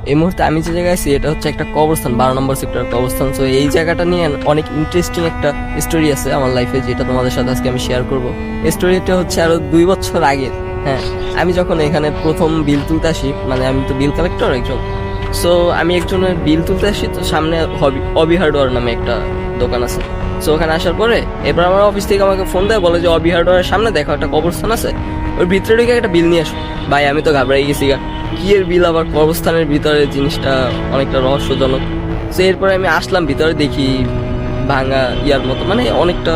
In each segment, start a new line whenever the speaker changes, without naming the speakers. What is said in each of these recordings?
এই মুহূর্তে আমি যে জায়গায় আছি এটা হচ্ছে একটা কবরস্থান, 12 নম্বর সেক্টর কবরস্থান। তো এই জায়গাটা নিয়ে অনেক ইন্টারেস্টিং একটা স্টোরি আছে আমার লাইফে, যেটা তোমাদের সাথে আজকে আমি শেয়ার করব। স্টোরিটা হচ্ছে আরো 2 বছর আগের। হ্যাঁ, আমি যখন এখানে প্রথম বিল তুলতে আসি, মানে আমি তো বিল কালেক্টর একজন। সো আমি একজনের বিল তুলতে আসি, তো সামনে অবি হার্ডওয়্যার নামে একটা দোকান আছে। সো ওখানে আসার পরে এবার আমার অফিস থেকে আমাকে ফোন দেয়, বলে যে অবি হার্ডওয়্যারের সামনে দেখো একটা কবরস্থান আছে, ওর ভিতরে ঢুকে একটা বিল নিয়ে আসো। ভাই আমি তো ঘাবড়াই গেছি গা, কি এর বিল আবার কবরস্থানের ভিতরে, জিনিসটা অনেকটা রহস্যজনক। তো এরপরে আমি আসলাম ভিতরে, দেখি ভাঙা ইয়ার মতো, মানে অনেকটা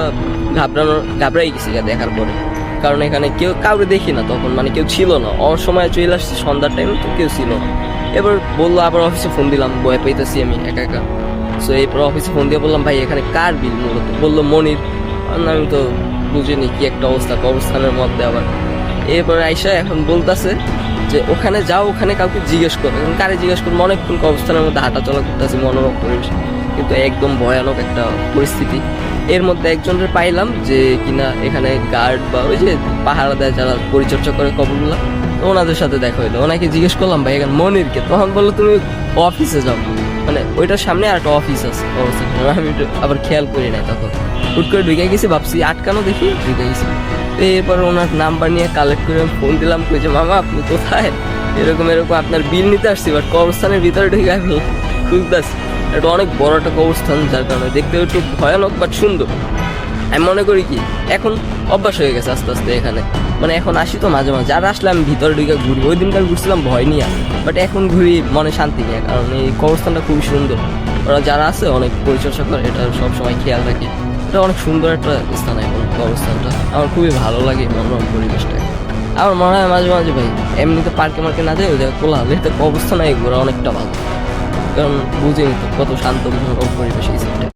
ঘাবড়াই গেছি গা দেখার পরে। কারণ এখানে কাউকে দেখি না তখন, মানে কেউ ছিল না। অসময়ে চলে আসছে সন্ধ্যার টাইম, তো কেউ ছিল না। এবার বললো, আবার অফিসে ফোন দিলাম, ভয় পাইতেছি আমি একা একা। সো এরপর অফিসে ফোন দিয়ে বললাম, ভাই এখানে কার বিল মূলত? বললো মনির। আমি তো বুঝিনি কি একটা অবস্থা কবরস্থানের মধ্যে আবার। এরপরে আইসা এখন বলতেছে যে ওখানে যাও, ওখানে কাউকে জিজ্ঞেস করো। এখন কারে জিজ্ঞেস করবো? অনেকক্ষণ কবরস্থানের মধ্যে হাঁটা চলা করতেছি, মনোরম পরিবেশ, কিন্তু একদম ভয়ানক একটা পরিস্থিতি। এর মধ্যে একজনের পাইলাম যে কিনা এখানে গার্ড বা ওই যে পাহারা দেয় যারা পরিচর্যা করে কবরগুলা, তো ওনাদের সাথে দেখা হইলো। ওনাকে জিজ্ঞেস করলাম, ভাই এখানে মনিরকে? তখন বললো তুমি অফিসে যাও, মানে ওইটার সামনে আর একটা অফিস আছে অবস্থা। আমি আবার খেয়াল করি নাই তখন, হুট করে ঢুকে গেছি, ভাবছি আটকানো, দেখি ঢুকে গেছি। এরপর ওনার নাম্বার নিয়ে কালেক্ট করে ফোন দিলাম, কই যে মামা আপনি কোথায়? এরকম এরকম আপনার বিল নিতে আসছি, বাট কবরস্থানের ভিতরে ঢুকে আমি খুঁজতেছি। এটা অনেক বড় একটা কবরস্থান, যার কারণে দেখতে একটু ভয়ানক বাট সুন্দর। আমি মনে করি কি এখন অভ্যাস হয়ে গেছে আস্তে আস্তে এখানে, মানে এখন আসি তো মাঝে মাঝে। আর আসলে আমি ভিতরে ঢুকে ঘুরি, ওই দিনকার ঘুরছিলাম ভয় নিয়ে, বাট এখন ঘুরি মনে শান্তি নিয়ে, কারণ এই কবরস্থানটা খুবই সুন্দর। ওরা যারা আছে অনেক পরিচর্যা করে, এটা সবসময় খেয়াল রাখে। এটা অনেক সুন্দর একটা স্থান এখন কবরস্থানটা, আমার খুবই ভালো লাগে মনোরম পরিবেশটা। আমার মনে হয় মাঝে মাঝে ভাই এমনিতে পার্কে মার্কে না যায়, ওই জায়গায় কোলাহল, এটা কবরস্থানে ঘোরা অনেকটা ভালো, কারণ বুঝিনি তো কত শান্ত মনোরম পরিবেশ এই সাইডটা।